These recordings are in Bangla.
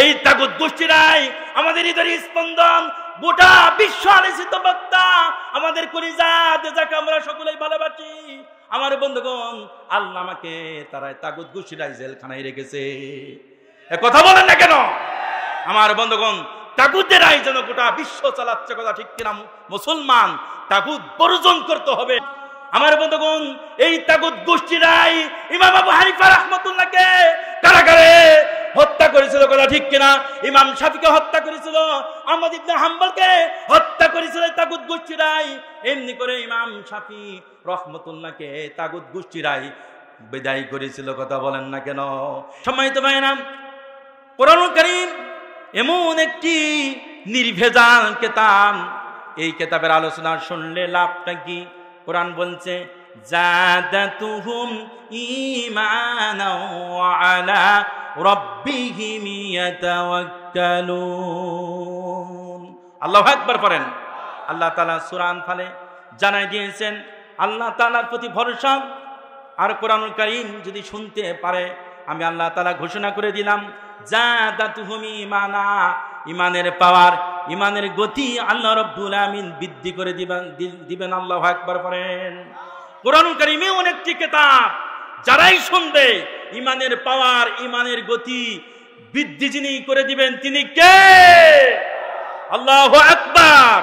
এই তাগুত গোষ্ঠীরাই আমাদের হৃদয়ের স্পন্দন, গোটা বিশ্ব আলোচিত বক্তা, আমাদের কলিজা যাকে আমরা সকলেই ভালোবাসি। আমার বন্ধুগণ, আল্লাহ আমাকে তারাই তাগুত গোষ্ঠীরাই জেলখানায় রেখেছে। কথা বলেন না কেন? আমার বন্ধুগণ, তাগুতেরাই যেন গোটা বিশ্ব চালাচ্ছে, কথা ঠিক কিনা? মুসলমান তাগুত বর্জন করতে হবে। আমার বন্ধুগণ, এই তাগুত গোষ্ঠীরাই ইমাম আবু হানিফা রাহমাতুল্লাহকে কারাগারে হত্যা করেছিল, কথা ঠিক কিনা? ইমাম শাফিকে হত্যা করেছিল, আহমদ ইবনে হাম্বলকে হত্যা করেছিল তাগুত গোষ্ঠীরাই। এমনি করে ইমাম শাফি রাহমাতুল্লাহকে তাগুত গোষ্ঠীরাই বিদায় করেছিল, কথা বলেন না কেন? সম্মানিত ভাইরা, কোরআনুল কারীম এমন একটি নির্ভেজাল কিতাব, এই কিতাবের আলোচনা শুনলে লাভটা কি? কোরআন বলছে জাদাতুহুম ঈমানাও ওয়া আলা রাব্বিহিম ইয়াতাওয়াক্কালুন। আল্লাহু আকবার পড়েন। আল্লাহ তাআলা সূরা আনফালে জানাই দিয়েছেন আল্লাহ তাআলার প্রতি ভরসা। আর কোরআনুল কারীম যদি শুনতে পারে, আমি আল্লাহ তাআলা ঘোষণা করে দিলাম জাদাতুহুম ঈমানা, ইমানের পাওয়ার, ইমানের গতি আল্লাহ রাব্বুল আমিন বৃদ্ধি করে দিবেন। আল্লাহু আকবার পড়েন। কোরআনুল কারীমে অনেকটি কিতাব, যারাই শুনবে ইমানের পাওয়ার, ইমানের গতি বৃদ্ধি যিনি করে দিবেন তিনি কে? আল্লাহু আকবার।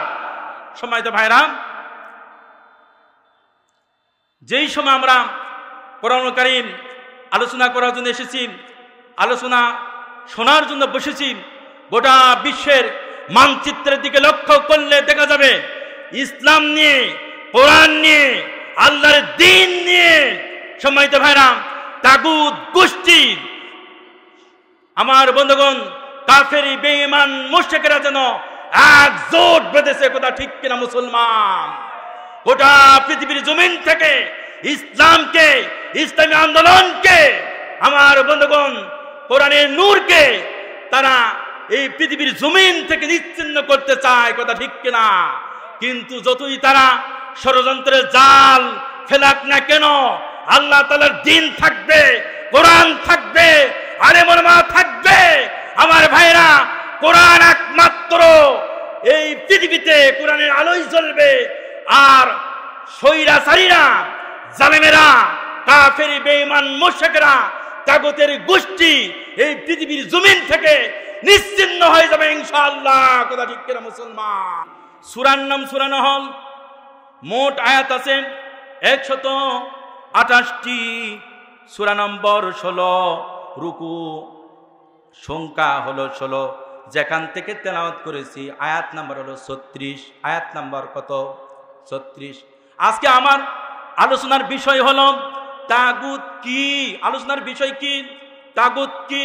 সম্মানিত ভাইরা, যেই সময় আমরা কোরআনুল কারীম আলোচনা করার জন্য এসেছি, আলোচনা শোনার জন্য বসেছি, গোটা বিশ্বের মানচিত্রের দিকে লক্ষ্য করলে দেখা যাবে ইসলাম নিয়ে, কোরআন নিয়ে, আল্লাহর দ্বীন নিয়ে সম্মানিত ভাইরা তাগুত গোষ্ঠী, আমার বন্ধুগণ কাফেরি বেঈমান মুশরিকরা যেন একজোট বেঁধেছে, কথা ঠিক কিনা মুসলমান? গোটা পৃথিবীর জমিন থেকে ইসলামকে, ইসলামী আন্দোলনকে, আমার বন্ধুগণ কোরআনের নূরকে তারা এই পৃথিবীর জমিন থেকে নিশ্চিহ্ন করতে চায়, কথা ঠিক কিনা? কিন্তু যতই তারা ষড়যন্ত্রের জাল ফেলাক না কেন, আল্লাহ তাআলার দ্বীন থাকবে, কোরআন থাকবে, আলেম ওলামা থাকবে। আমার ভাইরা, কোরআন একমাত্র এই পৃথিবীতে কোরআনের আলোয় জ্বলবে। আর স্বৈরাচারীরা, জালেমেরা, কাফেরি বেঈমান মুশরিকরা, তাগুতের গোষ্ঠী এই পৃথিবীর জমিন থেকে নিশ্চিহ্ন হয়ে যাবে ইনশাআল্লাহ, কথা ঠিক কিনা মুসলমান? সূরার নাম সূরা নহল, মোট আয়াত আছে 128টি, সূরা নম্বর 16, রুকু সংখ্যা হলো 16, যেখান থেকে তেলাওয়াত করেছি আয়াত নাম্বার হলো 36। আয়াত নাম্বার কত? 36। আজকে আমার আলোচনার বিষয় হলো তাগুত কি। আলোচনার বিষয় কি? তাগুত কি।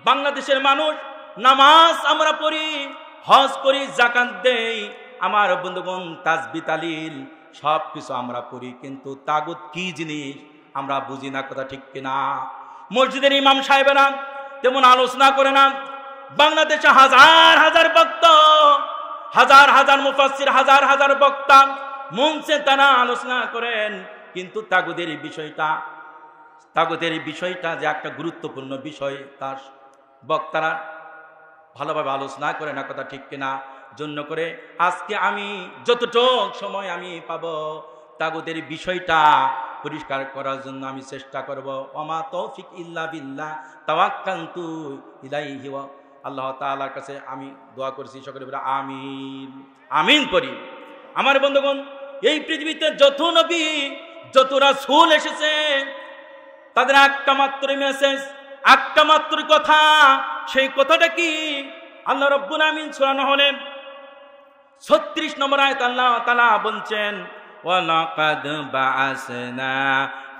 বাংলাদেশের মানুষ নামাজ আমরা পড়ি, হজ করি, যাকাত দেই, আমার বন্ধুগণ তাসবিহ তাহলিল সব কিছু আমরা পড়ি, কিন্তু তাগুত কি জিনিস আমরা বুঝি না, কথা ঠিক কিনা? মসজিদের ইমাম সাহেবেরা তেমন আলোচনা করে না। বাংলাদেশে হাজার হাজার বক্তা, হাজার হাজার মুফাসসির, হাজার হাজার বক্তা মঞ্চে তারা আলোচনা করেন, কিন্তু তাগুতের বিষয়টা যে একটা গুরুত্বপূর্ণ বিষয়, তার বক্তারা ভালোভাবে আলোচনা করে না, কথা ঠিক কিনা? জন্য করে আজকে আমি যতটুক সময় আমি পাবো তাগুতের বিষয়টা পরিষ্কার করার জন্য আমি চেষ্টা করব। ওমা তৌফিক ইল্লা বিল্লাহ, তাওয়াক্কালতু ইলাইহি, আল্লাহ তাআলার কাছে আমি দোয়া করছি, সকলে বলে আমিন, আমিন করি। আমার বন্ধুগণ, এই পৃথিবীতে যত নবী, যত রাসূল এসেছে, তাদের একটা মাত্র মেসেজ, একটা মাত্র কথা। সেই কথাটা কি? আল্লাহ রাব্বুল আমিন সূরা নহলে 36 নম্বর আয়াত আল্লাহ তাআলা বলছেন ওয়ালাকাদ বাআসনা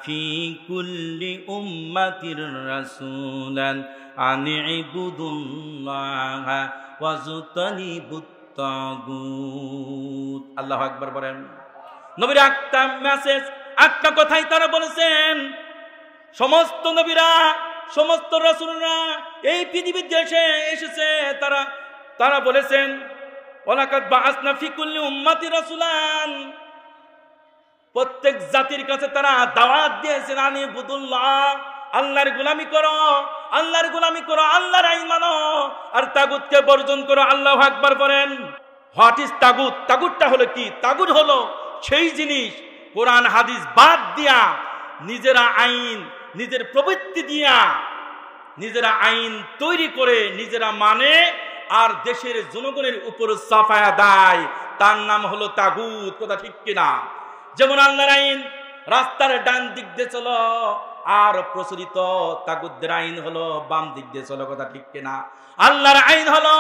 ফি কুল্লি উম্মাতির রাসূলান আন ইবুদুল্লাহা ওয়াজতানিবুত তাগুত। আল্লাহু আকবার বলেন। নবীর একটা মেসেজ, একটা কথাই তারা বলেছেন। সমস্ত নবীরা, সমস্ত রাসূলরা এই পৃথিবীর দেশে এসেছে, তারা বলেছেন ওয়ালাকাদ বাআসনা ফি কুল্লি উম্মাতি রাসূলান। প্রত্যেক জাতির কাছে তারা দাওয়াত দিয়েছেন আনি বুদুল্লাহ, আল্লাহর গোলামি করো, আল্লাহর গোলামি করো, আল্লাহর আইন মানো, আর তাগুতকে বর্জন করো। আল্লাহু আকবার বলেন। হোয়াট ইজ তাগুত? তাগুতটা হলো কি? তাগুত হলো সেই জিনিস কোরআন হাদিস বাদ দিয়া নিজেরা আইন, নিজের প্রবৃত্তি দিয়া নিজেরা আইন তৈরি করে নিজেরা মানে আর দেশের জনগণের উপর চাপায়া দেয়, তার নাম হলো তাগুত। কথা ঠিক কিনা? যেমন আল্লাহর আইন রাস্তার ডান দিক দিয়ে চলো, আর প্রচলিত তাগুতদের আইন হলো বাম দিক দিয়ে চলো। কথা ঠিক কিনা? আল্লাহর আইন হলো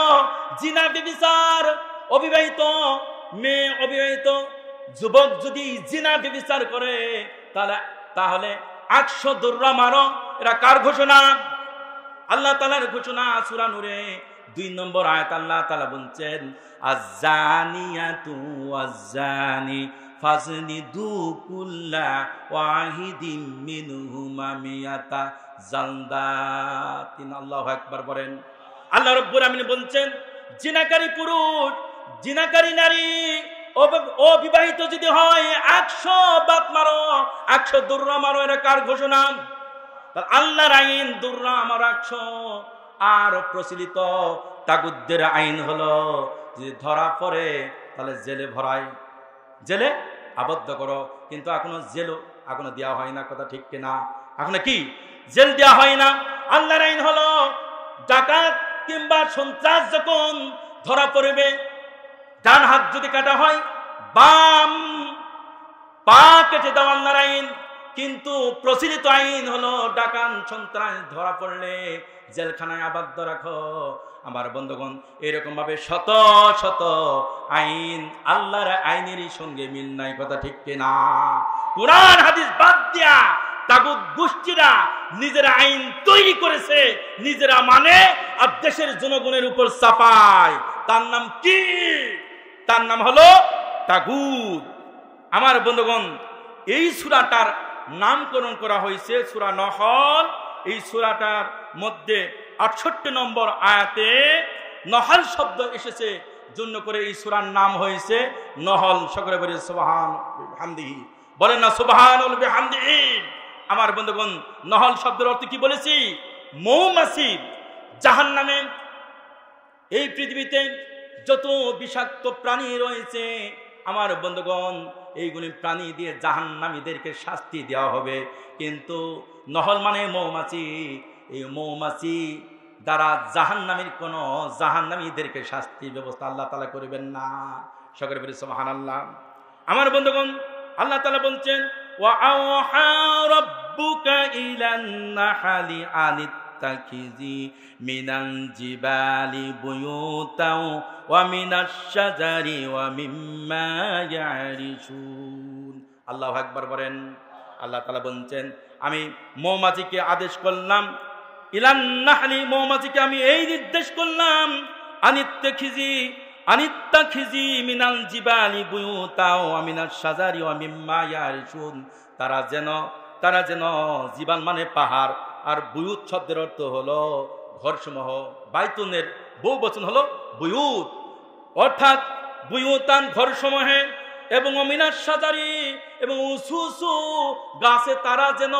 জিনা ব্যভিচার, অবিবাহিত মেয়ে, অবিবাহিত যুবক যদি জিনা ব্যভিচার করে তাহলে 100 দৌড়া মারো। এটা কার ঘোষণা? আল্লাহ তাআলার ঘোষণা। সূরা নূরে 2 নম্বর আয়াত আল্লাহ তাআলা বলছেন, আয-যানিয়াতু ওয়াজ-যানি ফাজলিদু কুল্লা ওয়াহিদিম মিনহুমা মিয়াতা জালদাতিন। আল্লাহু আকবার বলেন। আল্লাহ রাব্বুল আমিন বলছেন, জিনাকারী পুরুষ, জিনাকারী নারী, অবিবাহিত যদি হয় 100 বাত মারো, 100 দৌড়া মারো। এটা কার ঘোষণা? আল্লাহর আইন দৌড়া মারো 100। আর প্রচলিত তাগুতদের আইন হলো যদি ধরা পড়ে তাহলে জেলে ভরায়, জেলে আবদ্ধ করো। কিন্তু এখনো দেওয়া হয় না। কথা ঠিক কিনা? এখনো কি জেল দেওয়া হয় না। আল্লাহর আইন হলো ডাকাত কিংবা সন্ত্রাস যখন ধরা পড়বে, ডান হাত যদি কাটা হয় বাম পা কেটে দেওয়া আল্লাহর আইন। কিন্তু প্রচলিত আইন হলো ডাকাত সন্ত্রাস ধরা পড়লে জেলখানায় আবদ্ধ রাখো। আমার বন্ধুগণ, এরকম ভাবে শত শত আইন আল্লাহর আইনেরই সঙ্গে মিল নাই। কথা ঠিক কিনা? কোরআন হাদিস বাদ দিয়া তাগুত গোষ্ঠীরা নিজেরা আইন তৈরি করেছে, নিজেরা মানে আর দেশের জনগণের উপর চাপায়। তার নাম কি? তার নাম হলো তাগুত। আমার বন্ধুগণ, এই সূরাটার নামকরণ করা হয়েছে সূরা নহল। এই সূরাটার মধ্যে 68 নম্বর আয়াতে নহল শব্দ এসেছে, জন্য করে এই সূরার নাম হয়েছে নহল। সকলে বলে সুবহান বিহামদিহি। বলেন না সুবহানাল বিহামদিহি। আমার বন্ধুগণ, নহল শব্দের অর্থ কি বলেছি? মৌমাছি। জাহান্নামে এই পৃথিবীতে যত বিষাক্ত প্রাণী রয়েছে আমার বন্ধুগণ, এইগুলি প্রাণী দিয়ে জাহান্নামীদেরকে শাস্তি দেওয়া হবে। কিন্তু নহল মানে মৌমাছি, এই মৌমাছি দ্বারা জাহান্নামীদেরকে শাস্তির ব্যবস্থা আল্লাহ তাআলা করবেন না। সকলে বলি সুবহানাল্লাহ। আমার বন্ধুগণ, আল্লাহ তাআলা বলছেন, ওয়া আওহা রাব্বুকা ইলান নাহলি আনিত্তাখিজি মিনাল জিবালি বুয়ুতাও ওয়া মিনাশ শাজারি ওয়া মিম্মা ইয়ারিশুন। আল্লাহু আকবার বলেন। আল্লাহ তাআলা বলছেন, আমি মৌমাছিকে আদেশ করলাম, ইলান নাহলি, মৌমাছিকে আমি এই নির্দেশ করলাম, আনিত্তাখিজি মিনাল জিবালি বুয়ুতাও ওয়া মিনাশ শাজারি ওয়া মিম্মা ইয়ারিশুন। তারা যেন জিবাল মানে পাহাড়, আর বুয়ুত শব্দের অর্থ হলো ঘরসমূহ। বাইতুনের বহু বচন হলো বুয়ুত, অর্থাৎ বুয়ুতান ঘরসমূহে, এবং মিনাশ শাজারি এবং উঁচু উঁচু গাছে তারা যেন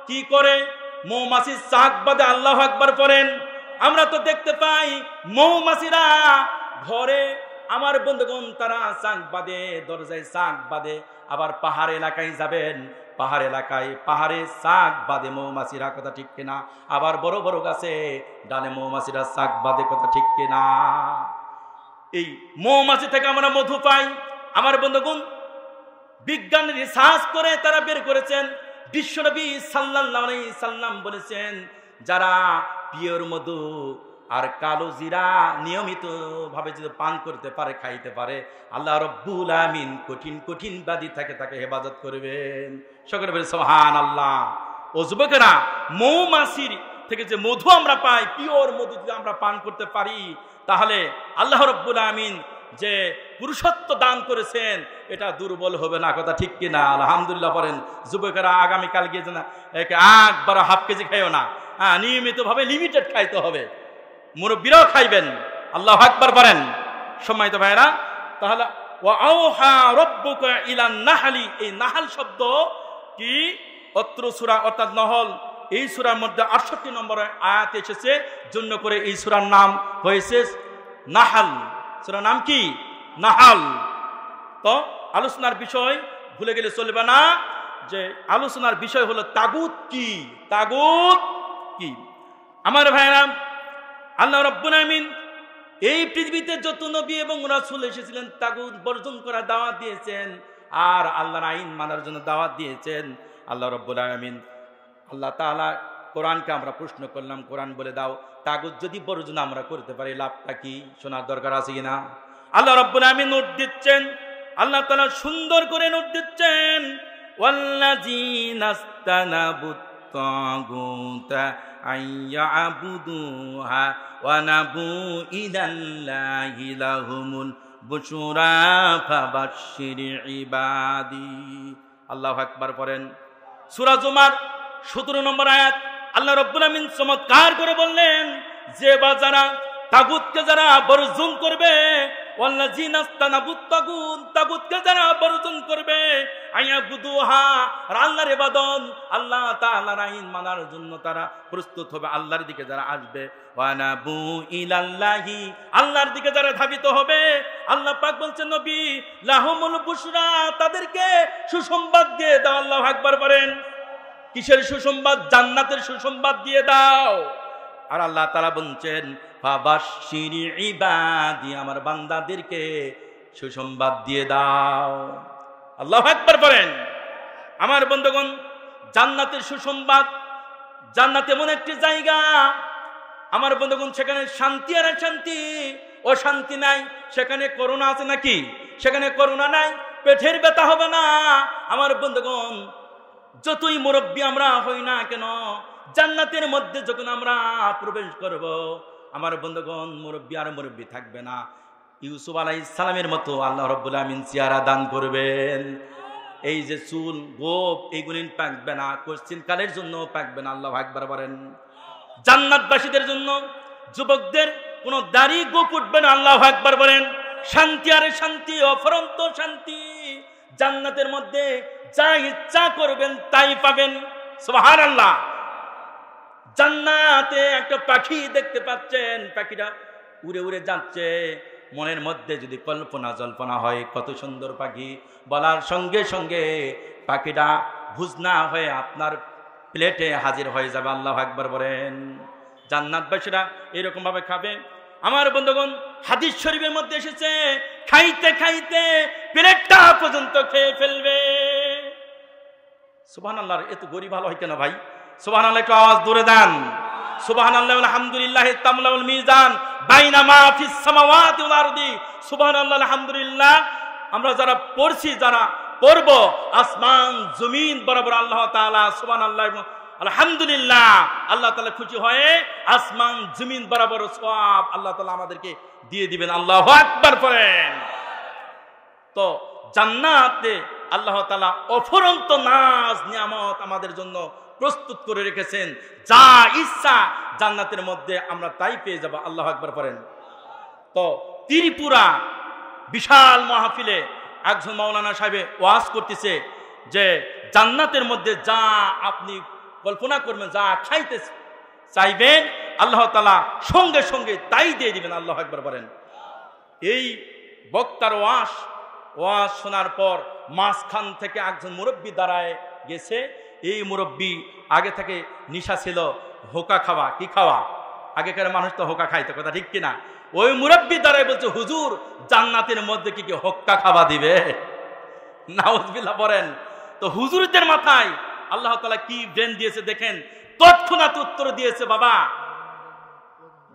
কি করে? মৌমাছির চাক বাঁধে। আল্লাহু আকবার পড়েন। আমরা তো দেখতে পাই মৌমাছিরা ঘরে, আমার বন্ধুগণ, তারা চাক বাঁধে, দরজায় চাক বাঁধে। আবার পাহাড় এলাকায় যাবেন, পাহাড়ে চাক বাঁধে মৌমাছিরা। কথা ঠিক কিনা? আবার বড় বড় গাছে ডালে মৌমাছিরা চাক বাঁধে। কথা ঠিক কিনা? এই মৌমাছি থেকে আমরা মধু পাই। আমার বন্ধুগণ, বিজ্ঞান রিসার্চ করে তারা বের করেছেন, বিশ্বনবী সাল্লাল্লাহু আলাইহি সাল্লাম বলেছেন, যারা পিওর মধু আর কালো জিরা নিয়মিত ভাবে যদি পান করতে পারে, খাইতে পারে, আল্লাহ রাব্বুল আমিন কঠিন কঠিন ব্যাধি থেকে তাকে হেফাজত করবেন। সকলে বলে সুবহানাল্লাহ। ও যুবকেরা, মৌমাছির থেকে যে মধু আমরা পাই, পিওর মধু যদি আমরা পান করতে পারি, তাহলে আল্লাহ রাব্বুল আমিন যে পুরুষত্ব দান করেছেন এটা দুর্বল হবে না। কথা ঠিক কিনা? আলহামদুলিল্লাহ বলেন। যুবকেরা, আগামীকাল গিয়ে যেন একবার হাফ কেজি খাইও না, নিয়মিত ভাবে লিমিটেড খাইতে হবে। মুরব্বীরাও খাইবেন। আল্লাহু আকবার বলেন। সম্মানিত ভাইরা, তাহলে ওয়া আওহা রাব্বুকা ইলান নাহলি, এই নাহল শব্দ কি? অত্র সূরা অর্থাৎ নহল এই সূরার মধ্যে 68 নম্বর আয়াত এসেছে, জন্য করে এই সূরার নাম হয়েছে নাহাল। সূরার নাম কি? নাহাল। তো আলোচনার বিষয় ভুলে গেলে চলবে না, যে আলোচনার বিষয় হলো তাগুত কি। তাগুত কি? আমার ভাইরা, আল্লাহ রাব্বুল আমিন এই পৃথিবীতে যত নবী এবং রাসূল এসেছিলেন তাগুত বর্জন করার দাওয়াত দিয়েছেন, আর আল্লাহর আইন মানার জন্য দাওয়াত দিয়েছেন। আল্লাহ রাব্বুল আমিন, আল্লাহ তাআলা কোরআনকে আমরা প্রশ্ন করলাম, কোরআন বলে দাও তাগুত যদি বর্জন আমরা করতে পারি লাভটা কি? শোনার দরকার আছে কিনা? আল্লাহ রাব্বুল আমিন নোট দিচ্ছেন, আল্লাহ তাআলা সুন্দর করে নোট দিচ্ছেন, ওয়াল্লাযীনা ইসতানাবুত তাগুতা আইয়াবুদুহা ওয়া নাবু ইলাল্লাহি লাহুমুল বুশরা ফাবাশশির ইবাদি। আল্লাহু আকবার পড়েন। সূরা জুমার 17 নম্বর আয়াত আল্লাহ রাব্বুল আমিন চমৎকার করে বললেন যে বা যারা তাগুতকে যারা বর্জন করবে, ওয়াল্লাযীনা ইসতানাবুত তাগুত, তাগুতকে যারা বর্জন করবে, আইয়াবুদুহা, আল্লাহর ইবাদত, আল্লাহ তাআলার আইন মানার জন্য তারা প্রস্তুত হবে, আল্লাহর দিকে যারা আসবে, ওয়া নাবু ইলাল্লাহি, আল্লাহর দিকে যারা ধাবিত হবে, আল্লাহ পাক বলছেন নবী লাহুমুল বুশরা, তাদেরকে সুসংবাদ দিয়ে দাও। আল্লাহু আকবার বলেন। কিসের সুসংবাদ? জান্নাতের সুসংবাদ দিয়ে দাও। আর আল্লাহ তাআলা বলছেন ফাবাশশির ইবাদি, আমার বান্দাদেরকে সুসংবাদ দিয়ে দাও। আল্লাহু আকবার বলেন। আমার বন্ধুগণ, জান্নাতের সুসংবাদ, জান্নাত এমন একটি জায়গা আমার বন্ধুগণ, সেখানে শান্তি আর শান্তি, ও শান্তি নাই। সেখানে করোনা আছে নাকি? সেখানে করোনা নাই। পেটের ব্যথা হবে না। আমার বন্ধুগণ, যতই মুরব্বী আমরা হই না কেন, জান্নাতের মধ্যে যখন আমরা প্রবেশ করব, আমার বন্ধুগণ, মুরব্বী আর মুরব্বী থাকবে না। ইউসুফ আলাইহিস সালামের মতো আল্লাহ রাব্বুল আমিন চেহারা দান করবেন। এই যে চুল গোপ এইগুলি পাকবে না, কোশ্চিন কালের জন্য পাকবে না। আল্লাহু আকবার বলেন। জান্নাতবাসীদের জন্য, যুবকদের কোনো দাড়ি গোপ উঠবে না। আল্লাহু আকবার বলেন। শান্তি আর শান্তি, অফুরন্ত শান্তি। জান্নাতের মধ্যে যা ইচ্ছা করবেন তাই পাবেন। সুবহানাল্লাহ। জান্নাতে একটা পাখি দেখতে পাচ্ছেন, পাখিটা উড়ে উড়ে যাচ্ছে। মনের মধ্যে যদি কল্পনা জল্পনা হয়, কত সুন্দর পাখি, বলার সঙ্গে সঙ্গে পাখিটা ভুজনা হয়ে আপনার প্লেটে হাজির হয়ে যাবে। আল্লাহু আকবার বলেন। জান্নাতবাসীরা এরকম ভাবে খাবে। আমার বন্ধুগণ, হাদিস শরীফের মধ্যে এসেছে খাইতে খাইতে প্লেটটা পর্যন্ত খেয়ে ফেলবে। সুবহানাল্লাহ। এত গরিব ভালো হয় কেন ভাই? সুবহানাল্লাহ একটু আওয়াজ দূরে দেন। সুবহানাল্লাহ আলহামদুলিল্লাহ তামলাউল মিজান বাইনা মা ফিস সামাওয়াতি ওয়াল আরদি। সুবহানাল্লাহ আলহামদুলিল্লাহ। আমরা যারা পড়ছি, যারা পড়ব, আসমান জমিন বরাবর আল্লাহ তাআলা সুবহানাল্লাহ আলহামদুলিল্লাহ, আল্লাহ তাআলা খুশি হয়ে আসমান জমিন বরাবর সওয়াব আল্লাহ তাআলা আমাদেরকে দিয়ে দিবেন। আল্লাহু আকবার করেন। তো জান্নাতে আল্লাহ তাআলা অফুরন্ত নাজ নিয়ামত আমাদের জন্য প্রস্তুত করে রেখেছেন। যা ইচ্ছা জান্নাতের মধ্যে আমরা তাই পেয়ে যাব। আল্লাহু আকবার করেন। তো ত্রিপুরা বিশাল মাহফিলে একজন মাওলানা সাহেব ওয়াজ করতেছে যে জান্নাতের মধ্যে যা আপনি কল্পনা করবেন, যা খাইতে চাইবেন, আল্লাহ তাআলা সঙ্গে সঙ্গে তাই দিয়ে দিবেন। আল্লাহু আকবার বলেন। এই বক্তার ওয়াজ শোনার পর মাঝখান থেকে একজন মুরব্বী দাঁড়ায় গেছে। এই মুরব্বী আগে থেকে নিশা ছিল হোকা খাওয়া। কি খাওয়া? আগেকার মানুষ তো হোকা খাইতো, কথা ঠিক কিনা? ওই মুরব্বী দাঁড়ায় বলছে হুজুর জান্নাতের মধ্যে কি হোক্কা খাওয়া দিবে? নাউজুবিল্লাহ বলেন। তো হুজুরদের মাথায় আল্লাহ তাআলা কি ব্রেন দিয়েছে দেখেন। তৎক্ষণাৎ উত্তর দিয়েছে, বাবা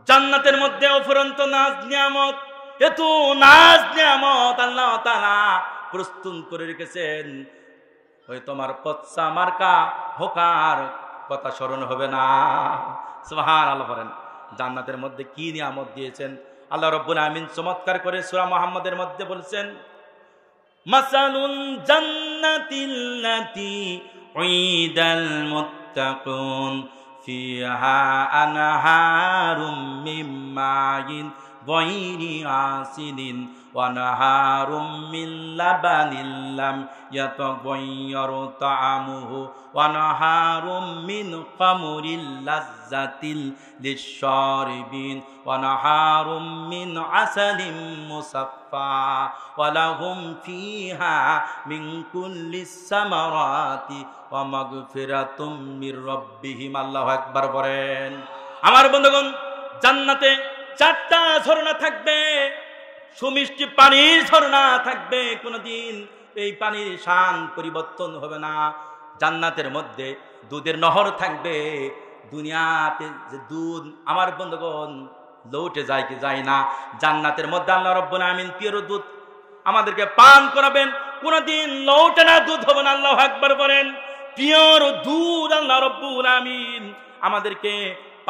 জান্নাতের মধ্যে অফুরন্ত নাজ নিয়ামত, এত নাজ নিয়ামত আল্লাহ তাআলা প্রস্তুত করে রেখেছেন। ওই তোমার পচ্চা মার্কা হোকার কথা স্মরণ হবে না। সুবহানাল্লাহ বলেন। জান্নাতের মধ্যে কি নিয়ামত দিয়েছেন আল্লাহ রাব্বুল আমিন চমৎকার করে সূরা মুহাম্মাদের মধ্যে বলছেন, মাসালুল জান্নাতিল্লাতী উইদাল মুত্তাকুন ফিহা আনহারুম মিন মাইন غير آسن ونهار من لبن لم يتغير طعمه ونهار من خمر لذة للشاربين ونهار من عسل مصفى ولهم فيها من كل الثمرات ومغفرة من ربهم الله أكبر বলেন। আমার বন্ধুগণ, জান্নাতে 4টা ঝর্ণা থাকবে, সুমিষ্টি পানির ঝর্ণা থাকবে, কোনদিন এই পানির শান পরিবর্তন হবে না। জান্নাতের মধ্যে দুধের নহর থাকবে। দুনিয়াতে যে দুধ আমার বন্ধুগণ লৌটে যায় কি যায় না, জান্নাতের মধ্যে আল্লাহ রাব্বুল আমিন পিওর দুধ আমাদেরকে পান করাবেন, কোনদিন লৌটে না দুধ হবে না। আল্লাহু আকবার বলেন। পিওর দুধ আল্লাহ রাব্বুল আমিন আমাদেরকে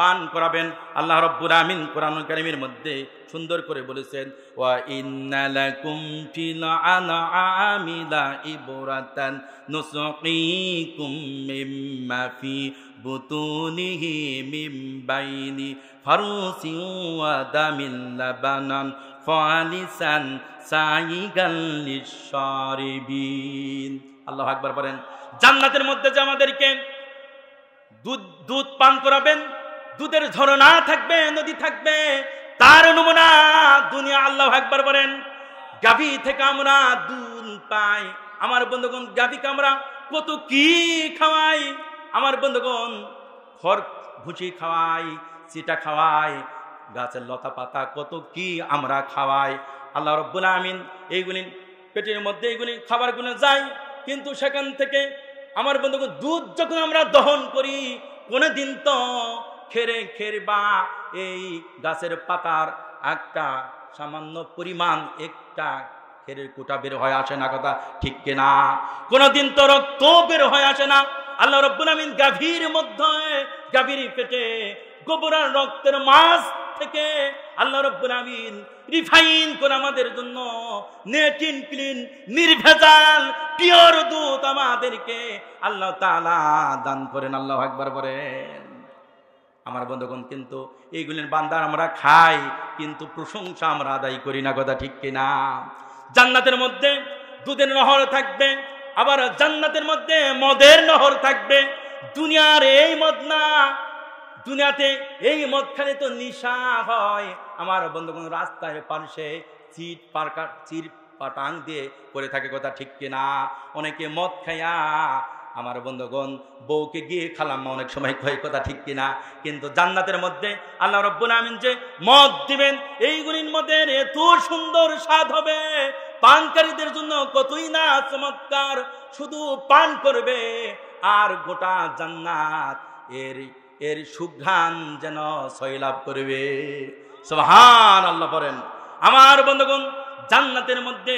পান করাবেন। আল্লাহ রাব্বুল আমিন কোরআনুল কারীমের মধ্যে সুন্দর করে বলেছেন, ওয়া ইন্না লাকুম ফিল আনআমি লাইবরাতান নুসকিকুম মিম্মা ফি বুতুনিহি মিন বাইনি ফারুসিন ওয়া দামিন লাবানান খালিসান সাইগাল লিশশারিবিন। আল্লাহু আকবার বলেন। জান্নাতের মধ্যে যে আমাদেরকে দুধ পান করাবেন, দুধের ঝর্ণা থাকবে, নদী থাকবে, তার নমুনা দুনিয়া। আল্লাহু আকবার বলেন। গাভী থেকে আমরা দুধ পাই। আমার বন্ধুগণ, গাভীকে আমরা কত কি খাওয়াই। আমার বন্ধুগণ, খড় ভুসি খাওয়াই, চিটা খাওয়াই, গাছের লতা পাতা কত কি আমরা খাওয়াই। আল্লাহ রাব্বুল আমিন এইগুলি পেটের মধ্যে এইগুলি খাবারগুলো যায়, কিন্তু সেখান থেকে আমার বন্ধুগণ দুধ যখন আমরা দহন করি, কোনদিন তো খেরে বা এই গাছের পাতার একটা সামান্য পরিমাণ একটা খেরের কুটা বের হয়ে আসে না, কথা ঠিক কিনা? কোনদিন তো রক্ত বের হয়ে আসে না। আল্লাহ রাব্বুল আমিন গাভীর মধ্যে, গাভীর পেটে গোবর আর রক্তের মাছ থেকে আল্লাহ রাব্বুল আমিন রিফাইন করে আমাদের জন্য নেট ইন ক্লিন নির্ভেজাল পিওর দুধ আমাদেরকে আল্লাহ তাআলা দান করেন। আল্লাহু আকবার বলেন। আমার বন্ধুগণ, কিন্তু এইগুলির বান্দার আমরা খাই, কিন্তু প্রশংসা আমরা আদায় করি না, কথা ঠিক কিনা? জান্নাতের মধ্যে দুধের নহর থাকবে, আবার জান্নাতের মধ্যে মদের নহর থাকবে। দুনিয়ার এই মদ না, দুনিয়াতে এই মদ খেলে তো নিশা হয়। আমার বন্ধুগণ, রাস্তায় পাশে চিট পাটাং দিয়ে করে থাকে, কথা ঠিক কিনা? অনেকে মদ খাইয়া আমার বন্ধুগণ বউকে গিয়ে খালাম অনেক সময় কয়, কথা ঠিক কিনা? কিন্তু জান্নাতের মধ্যে আল্লাহ রাব্বুল আমিন যে মদ দিবেন, এইগুলির মধ্যে এত সুন্দর স্বাদ হবে, পানকারীদের জন্য কতই না চমৎকার। শুধু পান করবে আর গোটা জান্নাত এর সুঘ্রাণ যেন সয়লাভ করবে। সুবহানাল্লাহ বলেন। আমার বন্ধুগণ, জান্নাতের মধ্যে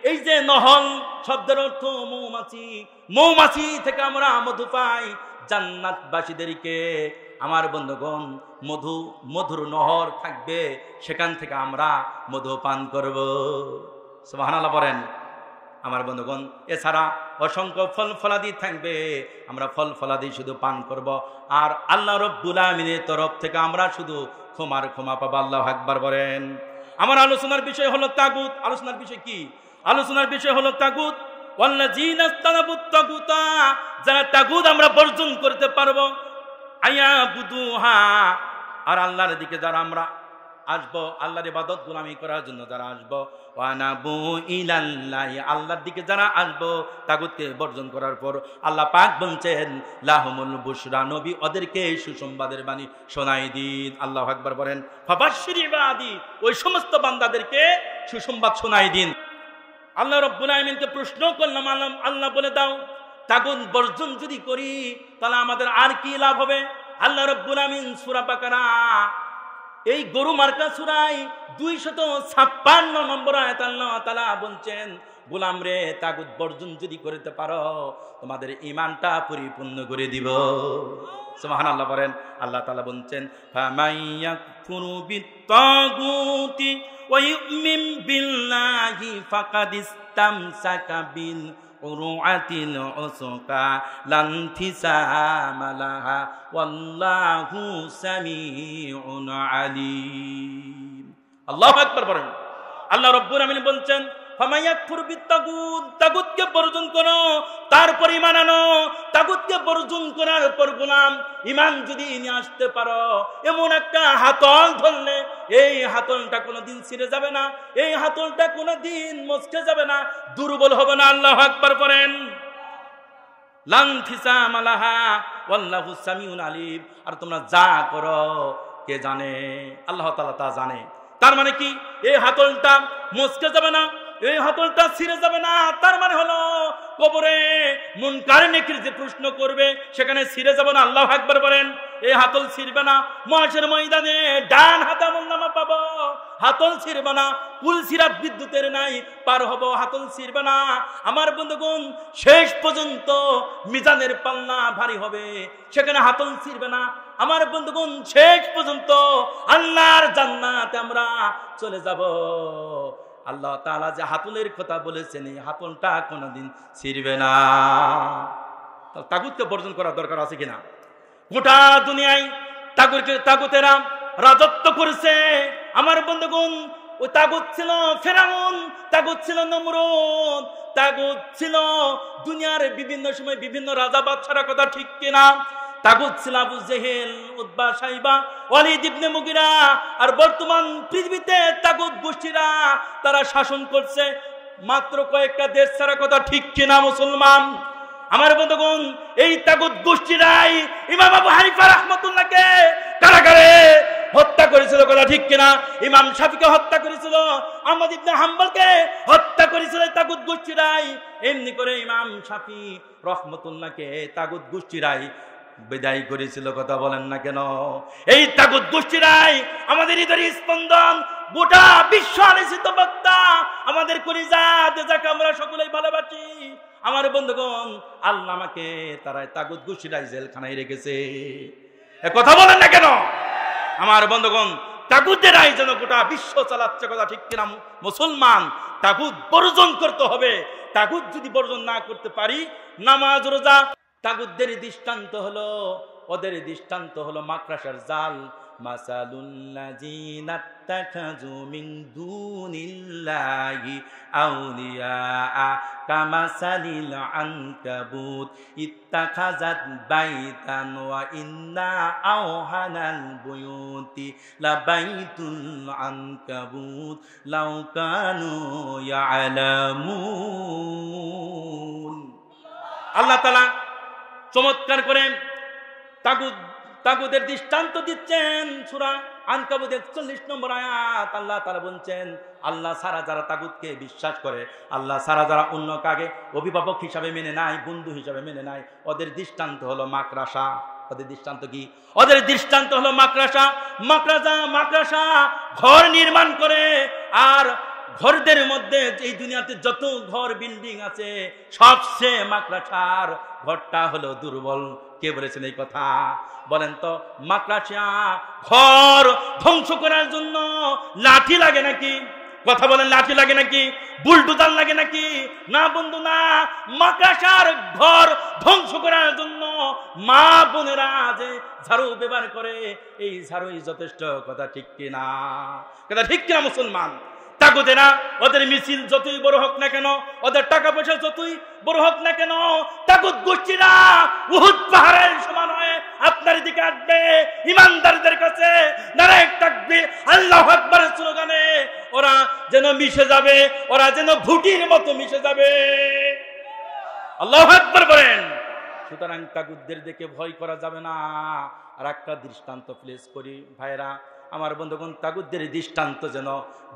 এই যে নহল শব্দের অর্থ মৌমাছি, মৌমাছি থেকে আমরা মধু পাই। জান্নাতবাসীদেরকে আমার বন্ধুগণ মধুর নহর থাকবে, সেখান থেকে আমরা মধু পান করব। সুবহানাল্লাহ বলেন। আমার বন্ধুগণ, এছাড়া অসংখ্য ফল ফলাদি থাকবে, আমরা ফল ফলাদি শুধু পান করব। আর আল্লাহ রাব্বুল আমিনের তরফ থেকে আমরা শুধু ক্ষমা পাবো। আল্লাহু আকবার বলেন। আমার আলোচনার বিষয় হলো তাগুত। আলোচনার বিষয় কি? আলোচনার বিষয় হলো তাগুত। ওয়াল্লাযীনা ইসতানাবুত তাগুতা, যারা তাগুত আমরা বর্জন করতে পারবো। আয়াবুদুহা, আর আল্লাহর দিকে যারা আমরা আসবো, আল্লাহর ইবাদত গোলামি করার জন্য যারা আসবো। ওয়ানাবু ইলাল্লাহি, আল্লাহর দিকে যারা আসবো তাগুতকে বর্জন করার পর, আল্লাহ পাক বলছেন লাহুমুল বুশরা, নবী ওদেরকে সুসংবাদের বাণী শোনাই দিন। আল্লাহু আকবার বলেন। ফাবাশশির ইবাদি, ওই সমস্ত বান্দাদেরকে সুসংবাদ শোনাই দিন। আল্লাহ রাব্বুল আমিনকে প্রশ্ন করলাম, আল্লাহ বলে দাও, তাগুত বর্জন যদি করি তাহলে আমাদের আর কি লাভ হবে? আল্লাহ রাব্বুল আমিন সূরা বাকারা এই গরু মার্কা সূরায় 256 নম্বর আয়াত আল্লাহ তাআলা বলছেন, গোলাম রে, তাগুত বর্জন যদি করতে পারো তোমাদের ঈমানটা পরিপূর্ণ করে দিব। সুবহানাল্লাহ বলেন। আল্লাহ তাআলা বলছেন, ফামাইয়াকুরু বিত্তাগুতি ওয়া ইউমিন বিল্লাহি ফাকাদ ইসতামসাকা বিল উরুআতিল উসকা লানফিসামা লাহা ওয়াল্লাহু সামিউন আলীম। আল্লাহু আকবার বলেন। আল্লাহ রাব্বুল আমিন বলছেন ফামায়াকফুর বিত্তাগুত, তাগুতকে বর্জন করো তারপর ঈমান আনো। তাগুতকে বর্জন করার পর গোলাম ঈমান যদি নিয়ে আসতে পারো, এমন একটা হাতল ধরলে এই হাতলটা কোনোদিন ছিঁড়ে যাবে না, এই হাতলটা কোনোদিন মচকে যাবে না, দুর্বল হবে না। আল্লাহু আকবার বলেন। লান ফিসাম আলাহা ওয়াল্লাহু সামিউন আলিম। আর তোমরা যা করো কে জানে? আল্লাহ তাআলা তা জানে। তার মানে কি? এই হাতলটা মচকে যাবে না, এই হাতলটা ছিঁড়ে যাবে না। তার মানে হলো কবরে মুনকার নেকির যে প্রশ্ন করবে সেখানে ছিঁড়ে যাবে না। আল্লাহু আকবার বলেন। এই হাতল ছিঁড়বে না। মাহশর ময়দানে ডান হাতে আমলনামা পাবো, হাতল ছিঁড়বে না। পুলসিরাত বিদ্যুতের নাই পার হবো, হাতল ছিঁড়বে না। আমার বন্ধুগণ, শেষ পর্যন্ত মিজানের পাল্লা ভারী হবে, সেখানে হাতল ছিঁড়বে না। আমার বন্ধুগণ, শেষ পর্যন্ত আল্লাহর জান্নাতে আমরা চলে যাব। আল্লাহ তাআলা যে হাতলের কথা বলেছেন, এই হাতলটা কোনোদিন ছিঁড়বে না। তাগুতকে বর্জন করার দরকার আছে কিনা? গোটা দুনিয়ায় তাগুতেরা রাজত্ব করেছে। আমার বন্ধুগণ, ওই তাগুত ছিল ফেরাউন, তাগুত ছিল নমরুদ, তাগুত ছিল দুনিয়ার বিভিন্ন সময় বিভিন্ন রাজা বাদশারা, কথা ঠিক কিনা? তাগুত ছিল আবু জেহেল, উতবা, সাইবা, ওয়ালিদ ইবনে মুগিরা। আর বর্তমান পৃথিবীতে তাগুত গোষ্ঠীরা তারা শাসন করছে মাত্র কয়েকটা দেশ ছাড়া, কথা ঠিক কিনা মুসলমান? আমার বন্ধুগণ, এই তাগুত গোষ্ঠীরাই ইমাম আবু হানিফা রাহমাতুল্লাহকে কারাগারে হত্যা করেছিল, কথা ঠিক কিনা? ইমাম শাফিকে হত্যা করেছিল, আহমদ ইবনে হাম্বলকে হত্যা করেছিল তাগুত গোষ্ঠীরাই। এমনি করে ইমাম শাফি রাহমাতুল্লাহকে তাগুত গোষ্ঠীরাই বিদায় করেছিল, কথা বলেন না কেন? এই তাগুত গোষ্ঠীরাই আমাদের হৃদয়ের স্পন্দন, গোটা বিশ্ব আলোচিত বক্তা, আমাদের কলিজা যাকে আমরা সকলেই ভালোবাসি। আমার বন্ধুগণ, আল্লাহ আমাকে তারা তাগুত গোষ্ঠীরাই জেলখানায় রেখেছে, কথা বলেন না কেন? আমার বন্ধুগণ, তাগুতেরাই যেন গোটা বিশ্ব চালাচ্ছে, কথা ঠিক কিনা মুসলমান? তাগুত বর্জন করতে হবে। তাগুত যদি বর্জন না করতে পারি, নামাজ রোজা, তাগুতদের দৃষ্টান্ত হলো, ওদের দৃষ্টান্ত হলো মাকড়াসার জাল। মাসালুল্লাযীনা ইত্তাখাযু মিন দুনিল্লাহি আউলিয়া কামাসালিল আনকাবুত ইত্তাখাযাত বাইতান ওয়া ইন্না আওহানাল বুয়ুতি লাবাইতুল আনকাবুত লাউ কানু ইয়ালামুন। আল্লাহ তাআলা চমৎকার করে তাগুতের দৃষ্টান্ত দিচ্ছেন। সূরা আনকাবুতের 41 নম্বর আয়াত আল্লাহ তাআলা বলছেন, আল্লাহ ছাড়া যারা তাগুতকে বিশ্বাস করে, আল্লাহ ছাড়া যারা অন্য কাকে অভিভাবক হিসাবে মেনে নেয়, বন্ধু হিসাবে মেনে নেয়, ওদের দৃষ্টান্ত হলো মাকড়াসা। ওদের দৃষ্টান্ত কি? ওদের দৃষ্টান্ত হলো মাকড়াসা। মাকড়াসা ঘর নির্মাণ করে, আর ঘরদের মধ্যে এই দুনিয়াতে যত ঘর বিল্ডিং আছে সবচেয়ে মাকড়াসার ঘরটা হলো দুর্বল। কে বলেছেন এই কথা? বলেন তো, মাকড়াসা ঘর ধ্বংস করার জন্য লাঠি লাগে নাকি? কথা বলেন, লাঠি লাগে নাকি? বুলডোজার লাগে নাকি? না বন্ধু, না। মাকড়াসার ঘর ধ্বংস করার জন্য মা বোনেরা যে ঝাড়ু ব্যবহার করে, এই ঝাড়ুই যথেষ্ট, কথা ঠিক কিনা? কথা ঠিক কিনা মুসলমান? তাগুতেরা ওদের মিছিল যতই বড় হোক না কেন, ওদের টাকা পয়সা যতই বড় হোক না কেন, তাগুত গোষ্ঠীরা উহুদ পাহাড়ের সমান হয়ে আপনার দিকে আসবে। ইমানদারদের কাছে নারায়ে তাকবীর, আল্লাহু আকবারের স্লোগানে ওরা যেন মিশে যাবে, ওরা যেন ভুটির মতো মিশে যাবে। আল্লাহু আকবার বলেন। সুতরাং তাগুতদের দেখে ভয় করা যাবে না। আর একটা দৃষ্টান্ত প্লেস করি ভাইরা আমার বন্ধুগণ, তাগুতদের দৃষ্টান্ত যেন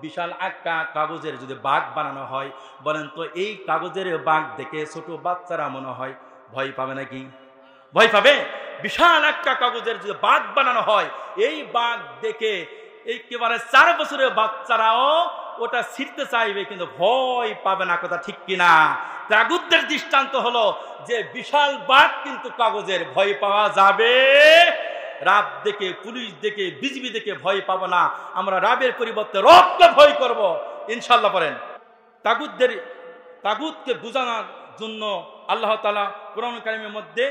বিশাল একটা কাগজের যদি বাঘ বানানো হয়, বলেন তো এই কাগজের বাঘ দেখে ছোট বাচ্চারা মনে হয় ভয় পাবে নাকি? ভয় পাবে? বিশাল একটা কাগজের যদি বাঘ বানানো হয়, এই বাঘ দেখে একেবারে 4 বছরের বাচ্চারাও ওটা ছিঁড়তে চাইবে, কিন্তু ভয় পাবে না, কথা ঠিক কিনা? তাগুতদের দৃষ্টান্ত হলো যে বিশাল বাঘ কিন্তু কাগজের ভয় পাওয়া যাবে। রাব দেখে, পুলিশ দেখে, বিজিবি দেখে ভয় পাবো না, আমরা রাবের পরিবর্তে রবকে ভয় করব ইনশাআল্লাহ। পড়েন। তাগুতকে বোঝানোর জন্য আল্লাহ তাআলা কোরআন কারীমের মধ্যে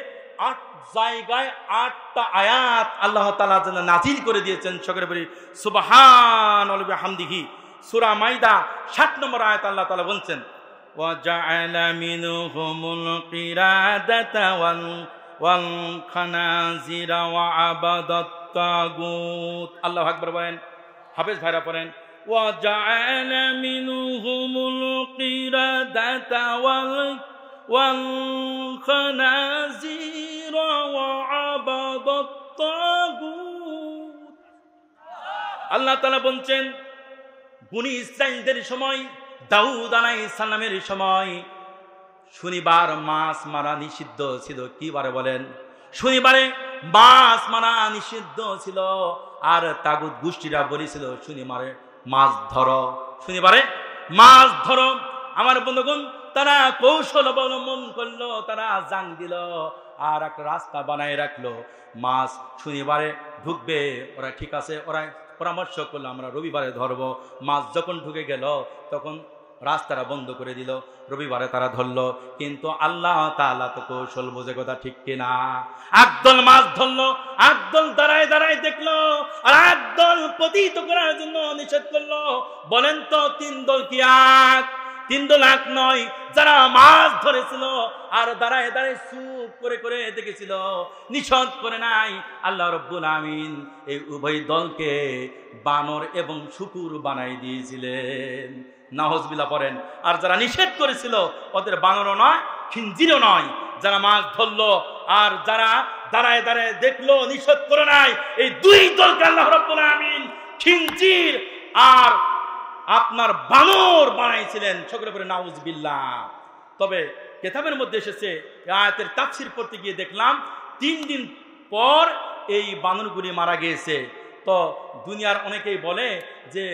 8 জায়গায় 8টা আয়াত আল্লাহ তাআলা যেন নাজিল করে দিয়েছেন। সকলে বলি সুবহানাল্লাহি ওয়া বিহামদিহি। সূরা মাইদা 60 নম্বর আয়াত আল্লাহ তাআলা বলছেন ওয়া জাআলা মিনহুমুল কিরাদাতা ওয়াল খানাজিরা ওয়া আবাদাত তাগুত। আল্লাহু আকবার বলেন, হাফেজ ভাইরা পড়েন ওয়া জাআলা মিনহুমুল কিরাদাতা ওয়াল খানাজিরা ওয়া আবাদাত তাগুত। আল্লাহ তাআলা বলছেন বনি ইসরাঈলদের সময়, দাউদ আলাইহিস সালামের সময় শনিবার মাছ মারা নিষিদ্ধ ছিল। কি বারে বলেন? শনিবারে মাছ মারা নিষিদ্ধ ছিল। আর তাগুত গোষ্ঠীরা বলেছিল শনিবারে মাছ ধরো, শনিবারে মাছ ধরো। আমার বন্ধুগণ, তারা কৌশল অবলম্বন করলো, তারা জাং দিল আর একটা রাস্তা বানায় রাখলো। মাছ শনিবারে ঢুকবে, ওরা ঠিক আছে, ওরা পরামর্শ করলো আমরা রবিবারে ধরবো। মাছ যখন ঢুকে গেল তখন রাস্তাটা বন্ধ করে দিল, রবিবারে তারা ধরলো। কিন্তু আল্লাহ তাআলা তো কৌশল বোঝে, কথা ঠিক কিনা? একদল মাছ ধরলো, একদল দাঁড়ায় দাঁড়ায় দেখলো, আর একদল পতিত করার জন্য নিষেধ করলো। বলেন তো 3 দল কি এক? 3 দল এক নয়। যারা মাছ ধরেছিল আর দাঁড়ায় দাঁড়ায় চুপ করে করে দেখেছিল, নিষেধ করে নাই, আল্লাহ রাব্বুল আমিন এই উভয় দলকে বানর এবং শুকুর বানাই দিয়েছিলেন। নাউজুবিল্লাহ পড়েন। আর যারা নিষেধ করেছিল ওদের বানরও নয়, খিনজিরও নয়। যারা মাছ ধরলো আর যারা দাঁড়ায় দাঁড়ায় দেখলো, নিষেধ করে নাই, এই 2 দলকে আল্লাহ রাব্বুল আমিন খিনজির আর আপনার বানর বানাইছিলেন। সকলে বলে নাউজুবিল্লাহ। তবে কিতাবের মধ্যে এসেছে, আয়াতের তাফসীর পড়তে গিয়ে দেখলাম 3 দিন পর এই বানরগুলি মারা গিয়েছে। তো দুনিয়ার অনেকেই বলে যে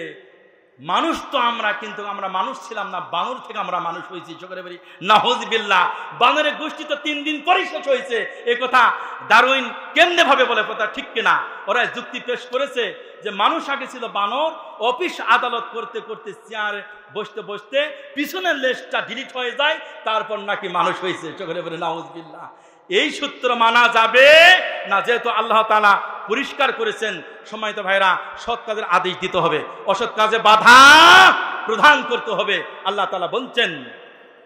মানুষ তো আমরা, কিন্তু আমরা মানুষ ছিলাম না, বানর থেকে আমরা মানুষ হয়েছি। সকলে বলি নাউজুবিল্লাহ। বানরের গোষ্ঠী তো 3 দিন পরই শেষ হয়েছে। এ কথা ডারউইন কেমনে ভাবে বলে, কথা ঠিক কিনা? ওরা যুক্তি পেশ করেছে যে মানুষ আগে ছিল বানর, অফিস আদালত করতে করতে চেয়ারে বসতে বসতে পিছনের লেজটা ডিলিট হয়ে যায়, তারপর নাকি মানুষ হয়েছে। সকলে বলে নাউজুবিল্লাহ। এই সূত্র মানা যাবে না, যেহেতু আল্লাহ তাআলা পরিষ্কার করেছেন। সম্মানিত ভাইরা, সৎ কাজের আদেশ দিতে হবে, অসৎ কাজে বাধা প্রদান করতে হবে। আল্লাহ তাআলা বলছেন,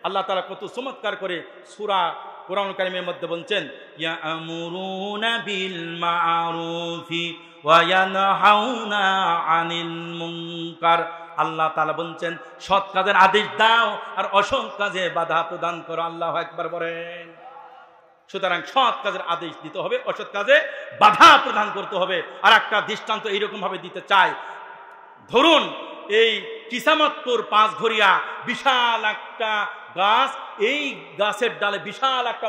আল্লাহ তাআলা কত চমৎকার করে সূরা কোরআন কারীমের মধ্যে বলছেন ইয়ামুরুনা বিল মা'রুফি ওয়া ইয়ানহাউনা আনিল মুনকার। আল্লাহ তাআলা বলছেন সৎ কাজের আদেশ দাও আর অসৎ কাজে বাধা প্রদান করো। আল্লাহু আকবার বলেন। সুতরাং সৎ কাজের আদেশ দিতে হবে, অসৎ কাজে বাধা প্রদান করতে হবে। আর একটা দৃষ্টান্ত এইরকম ভাবে দিতে চাই। ধরুন এই কিসামতপুর 5 ঘরিয়া বিশাল একটা গাছ, এই গাছের ডালে বিশাল একটা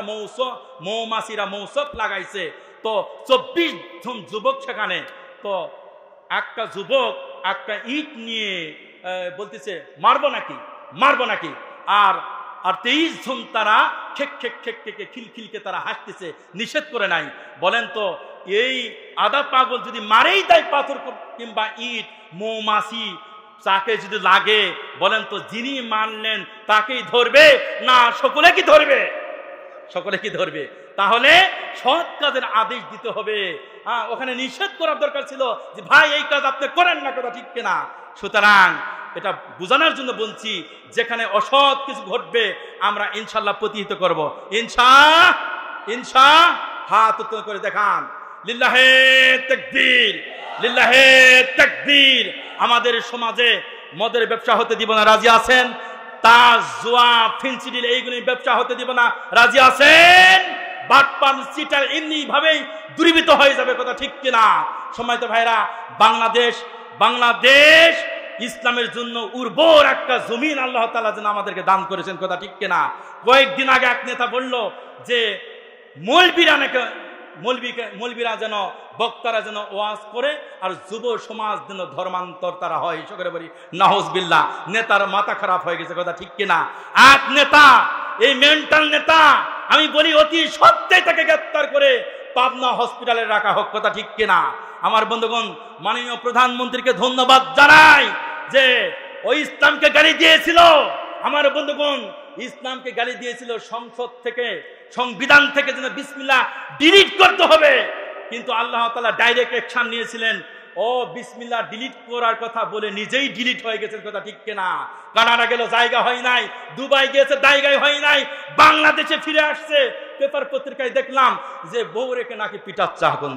মৌমাছিরা মৌসক লাগাইছে। তো 24 জন যুবক সেখানে। তো একটা যুবক একটা ইট নিয়ে বলতেছে মারবো নাকি, আর 23 জন তারা খেক খিলখিলকে তারা হাসতেছে, নিষেধ করে নাই। বলেন তো এই আদা পাগল যদি মারেই দেয় পাথর কিংবা ইট, মৌমাছি তাকে যদি লাগে, বলেন তো যিনি মারলেন তাকেই ধরবে না সকলে কি ধরবে? সকলে কি ধরবে? তাহলে সৎ কাজের আদেশ দিতে হবে। ওখানে নিষেধ করার দরকার ছিল যে ভাই এই কাজ আপনি করেন না, কথা ঠিক কিনা? সুতরাং এটা বোঝানোর জন্য বলছি, যেখানে অসৎ কিছু ঘটবে আমরা ইনশাআল্লাহ প্রতিহত করব। ইনশা হাত উত্তোলন করে দেখান, লিল্লাহে তাকবীর, লিল্লাহে তাকবীর। আমাদের সমাজে মদের ব্যবসা হতে দিব না, রাজি আছেন? তাজ, জুয়া, ফিনসিডিল এইগুলি ব্যবসা হতে দিব না, রাজি আছেন? বাটপান চিটার এমনি ভাবেই দূরীভূত হয়ে যাবে, কথা ঠিক কিনা? সম্মানিত ভাইরা, বাংলাদেশ ইসলামের জন্য উর্বর একটা জমিন আল্লাহ তাআলা যেন আমাদেরকে দান করেছেন, কথা ঠিক কিনা? কয়েকদিন আগে এক নেতা বলল যে মৌলবীরা যেন, বক্তারা যেন ওয়াজ করে আর যুব সমাজ যেন ধর্মান্তর তারা হয়। সকলে বলি নাউজুবিল্লাহ। নেতার মাথা খারাপ হয়ে গেছে, কথা ঠিক কিনা? এক নেতা, এই মেন্টাল নেতা, আমি বলি অতি সত্ত্বেই তাকে গ্রেফতার করে পাবনা হসপিটালে রাখা হোক, কথা ঠিক কিনা? আমার বন্ধুগণ, মাননীয় প্রধানমন্ত্রীকে ধন্যবাদ জানাই যে ওই ইসলামকে গালি দিয়েছিল। আমার বন্ধুগণ, ইসলামকে গালি দিয়েছিল সংসদ থেকে, সংবিধান থেকে যেন বিসমিল্লাহ ডিলিট করতে হবে, কিন্তু আল্লাহ তাআলা ডাইরেক্ট অ্যাকশন নিয়েছিলেন। ও বিসমিল্লাহ ডিলিট করার কথা বলে নিজেই ডিলিট হয়ে গেছে, কথা ঠিক কিনা? কানাডা গেল জায়গা হয় নাই, দুবাই গিয়েছে জায়গায় হয় নাই, বাংলাদেশে ফিরে আসছে। পেপার পত্রিকায় দেখলাম যে বউ রেখে নাকি পিটাচ্ছে, আগুন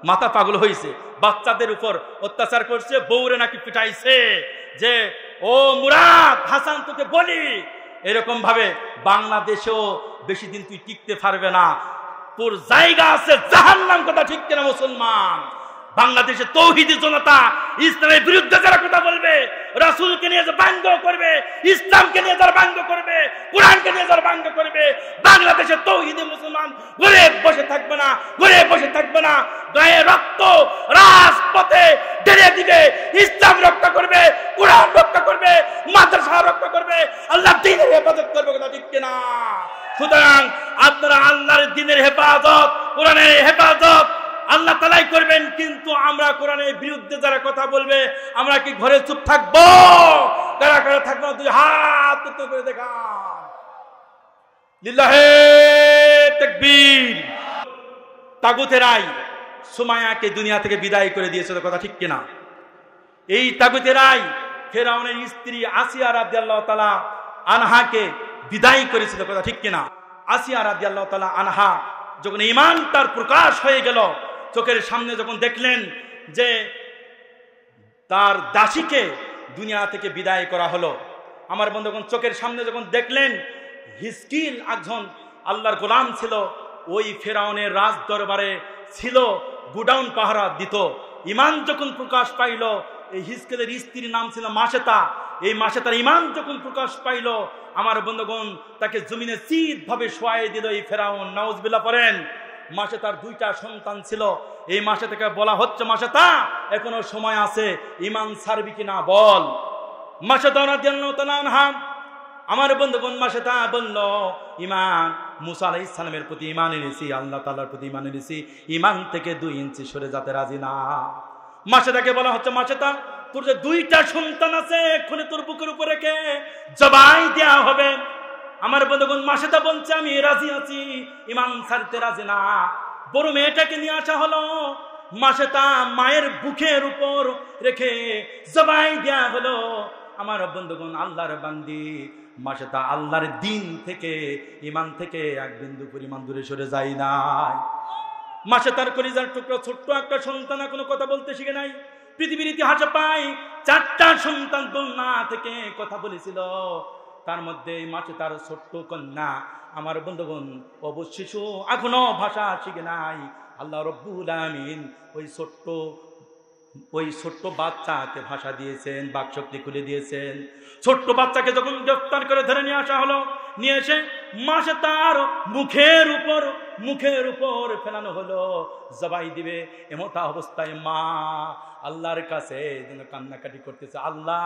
মাথা পাগল হয়েছে, বাচ্চাদের উপর অত্যাচার করছে, বউরে নাকি পিটাইছে। যে ও মুরাদ হাসান তোকে বলি, এরকম ভাবে বাংলাদেশেও বেশি দিন তুই টিকতে পারবে না, তোর জায়গা আছে জাহান্নাম, কথা ঠিক কিনা মুসলমান? বাংলাদেশে তৌহিদি জনতা ইসলামের বিরুদ্ধে যারা কথা বলবে, রাসূলকে নিয়ে যারা ব্যঙ্গ করবে, ইসলামকে নিয়ে যারা ব্যঙ্গ করবে, কোরআনকে নিয়ে যারা ব্যঙ্গ করবে, বাংলাদেশে তৌহিদি মুসলমান ঘুরে বসে থাকবে না, ঘুরে বসে থাকবে না। গায়ে রক্ত রাজপথে ঢেলে দিবে, ইসলাম রক্ষা করবে, কোরআন রক্ষা করবে, মাদ্রাসা রক্ষা করবে, আল্লাহ দ্বীনের হেফাজত করবে, কথা ঠিক কিনা? সুতরাং আপনারা আল্লাহর দ্বীনের হেফাজত, কোরআনের হেফাজত আল্লাহ তাআলাই করবেন, কিন্তু আমরা কোরআনের বিরুদ্ধে যারা কথা বলবে আমরা কি ঘরে চুপ থাকবো? কারা কারা থাকবো? দুই হাত উত্তর করে দেখান। লিল্লাহে তাকবীর। তাগুতেরাই সুমাইয়াকে দুনিয়া থেকে বিদায় করে দিয়েছিল, কথা ঠিক কিনা? এই তাগুতেরাই ফেরাউনের স্ত্রী আসিয়া রাদিয়াল্লাহু তাআলা আনহাকে বিদায় করেছিল, কথা ঠিক কিনা? আসিয়া রাদিয়াল্লাহু তাআলা আনহা যখন ঈমান তার প্রকাশ হয়ে গেল, চোখের সামনে যখন দেখলেন যে তার দাসীকে দুনিয়া থেকে বিদায় করা হলো, আমার বন্ধুগণ চোখের সামনে যখন দেখলেন হিজকিল একজন আল্লাহর গোলাম ছিল, ওই ফেরাউনের রাজ দরবারে ছিল, গুডাউন পাহারা দিত। ঈমান যখন প্রকাশ পাইল, এই হিজকিলের স্ত্রীর নাম ছিল মাশেতা, এই মাশেতার ঈমান যখন প্রকাশ পাইল, আমার বন্ধুগণ তাকে জমিনে চিত ভাবে শোয়াই দিল এই ফেরাউন, নাউজুবিল্লাহ পড়েন। মাশেতার দুইটা সন্তান ছিল, এই মাশেতাকে বলা হচ্ছে, মাশেতা এখনো সময় আছে, ঈমান ছাড়বি কিনা বল। মাশেতা রাদিয়াল্লাহু তাআলা আনহা, আমার বন্ধুগণ মাশেতা বলল, ঈমান মুসা আলাইহিস সালামের প্রতি ঈমান এনেছি, আল্লাহ তাআলার প্রতি ঈমান এনেছি, ঈমান থেকে 2 ইঞ্চি সরে যেতে রাজি না। মাশেতাকে বলা হচ্ছে, মাশেতা তোর যে দুইটা সন্তান আছে এক্ষুনি তোর বুকের উপর রেখে জবাই দেয়া হবে। আমার বন্ধুগণ মাশেতা বলছে, আমি রাজি আছি, ঈমান ছাড়তে রাজি না। বড় মেয়েটাকে নিয়ে আসা হলো, মাশেতা মায়ের বুকের উপর রেখে জবাই দেয়া হলো। আমার বন্ধুগণ আল্লাহর বান্দি মাশেতা আল্লাহর দ্বীন থেকে, ঈমান থেকে এক বিন্দু পরিমাণ দূরে সরে যায় নাই। মাশেতার কলিজার টুকরো ছোট্ট একটা সন্তান কোনো কথা বলতে শিখে নাই। পৃথিবীর ইতিহাসে পাই 4টা সন্তান দোলনা থেকে কথা বলেছিল, তার মধ্যে মাশেতার ছোট্ট কন্যা, আমার বন্ধুগণ অবশ্য শিশু, এখনো ভাষা শিখে নাই। আল্লাহ রব্বুল আমিন ওই ছোট্ট বাচ্চাকে ভাষা দিয়েছেন, বাকশক্তি খুলে দিয়েছেন। ছোট্ট বাচ্চাকে যখন গ্রেফতার করে ধরে নিয়ে আসা হলো, নিয়ে এসে মাশেতার মুখের উপর ফেলানো হলো, জবাই দিবে। এমতা অবস্থায় মা আল্লাহর কাছে যেন কান্নাকাটি করতেছে, আল্লাহ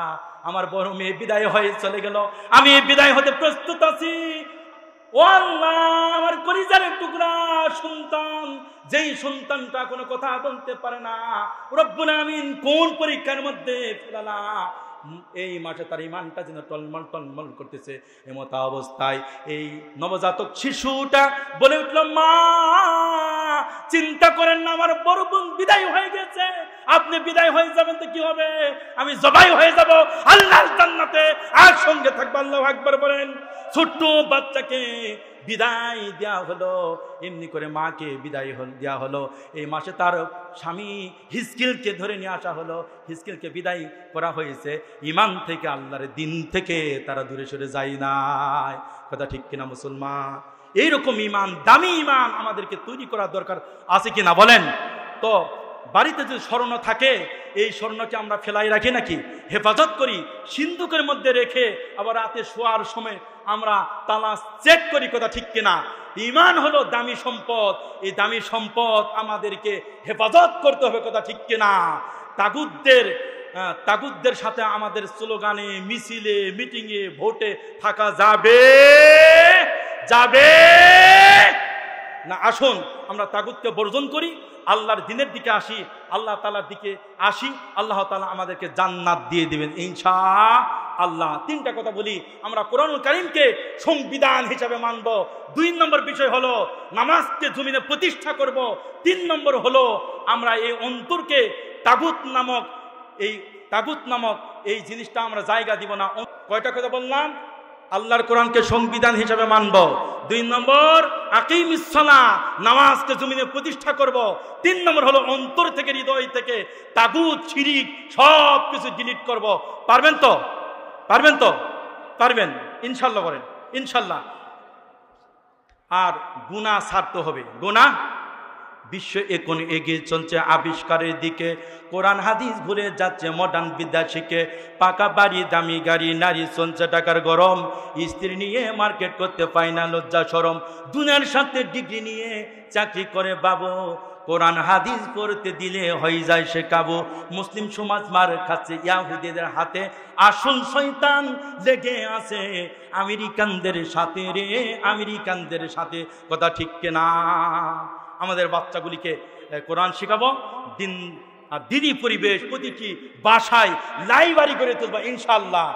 আমার বড় মেয়ে বিদায় হয়ে চলে গেল, আমি বিদায় হতে প্রস্তুত আছি। ও আল্লাহ, আমার কলিজার টুকরা সন্তান, যেই সন্তানটা কোনো কথা বলতে পারে না, রব্বুল আমিন কোন পরীক্ষার মধ্যে ফেলালা। এই মাসে তার ঈমানটা যেন টলমল করতেছে। এমতা অবস্থায় এই নবজাতক শিশুটা বলে উঠল, মা চিন্তা করেন না, আমার বড় বোন বিদায় হয়ে গেছে, আপনি বিদায় হয়ে যাবেন তো কি হবে, আমি জবাই হয়ে যাব আল্লাহর জান্নাতে, আর সঙ্গে থাকবো। আল্লাহু আকবার বলেন। ছোট্ট বাচ্চাকে বিদায় দেওয়া হলো, এমনি করে মাকে বিদায় দেওয়া হলো। এই মাসে তার স্বামী হিজকিলকে ধরে নিয়ে আসা হলো, হিজকিলকে বিদায় করা হয়েছে। ঈমান থেকে, আল্লাহর দ্বীন থেকে তারা দূরে সরে যায় নাই, কথা ঠিক কিনা মুসলমান? এইরকম ঈমান, দামি ঈমান আমাদেরকে তৈরি করার দরকার আছে কিনা বলেন তো? বাড়িতে যে স্বর্ণ থাকে, এই স্বর্ণকে আমরা ফেলাই রাখি নাকি? হেফাজত করি, সিন্ধুকের মধ্যে রেখে আবার রাতে শোয়ার সময় আমরা তালা চেক করি, কথা ঠিক কিনা? ঈমান হলো দামি সম্পদ, এই দামি সম্পদ আমাদেরকে হেফাজত করতে হবে, কথা ঠিক কিনা? তাগুতদের সাথে আমাদের স্লোগানে, মিছিলে, মিটিংয়ে, ভোটে থাকা যাবে না? আসুন আমরা তাগুতকে বর্জন করি, আল্লাহর দ্বীনের দিকে আসি, আল্লাহ তাআলার দিকে আসি। আল্লাহ তাআলা আমাদেরকে জান্নাত দিয়ে দিবেন ইনশাআল্লাহ। আল্লাহ। তিনটা কথা বলি, আমরা কোরআনুল কারীমকে সংবিধান হিসাবে মানব। 2 নম্বর বিষয় হলো নামাজকে জমিনে প্রতিষ্ঠা করব। 3 নম্বর হলো আমরা এই অন্তরকে তাগুত নামক এই জিনিসটা আমরা জায়গা দিব না। কয়টা কথা বললাম? আল্লাহর কোরআনকে সংবিধান হিসাবে মানব। 2 নম্বর আকিমিস সালাহ, নামাজকে জমিনে প্রতিষ্ঠা করব। 3 নম্বর হলো অন্তর থেকে, হৃদয় থেকে তাগুত শিরিক সব কিছু ডিলিট করব। পারবেন তো? পারবেন তো? পারবেন ইনশাল্লাহ। করেন ইনশাল্লাহ। আর গুনাহ ছাড়তে হবে। গুনাহ, বিশ্ব এখন এগিয়ে চলছে আবিষ্কারের দিকে, কোরআন হাদিস ভুলে যাচ্ছে মডার্ন বিদ্যা শিখে। পাকা বাড়ি, দামি গাড়ি, নারী চলছে টাকার গরম, স্ত্রী নিয়ে মার্কেট করতে পায় না লজ্জা শরম, দুনিয়ার সাথে ডিগ্রি নিয়ে চাকরি করে বাবু, কোরআন হাদিস পড়তে দিলে হয়ে যায় সে কাবু। মুসলিম সমাজ মার খাচ্ছে ইয়াহুদীদের হাতে, আসল শয়তান লেগে আছে আমেরিকানদের সাথে রে, আমেরিকানদের সাথে। কথা ঠিক কিনা? আমাদের বাচ্চাগুলিকে কোরআন শেখাবো, দিন দিনী পরিবেশ প্রতিটি বাসায় লাইব্রেরি করে তুলবো ইনশাআল্লাহ।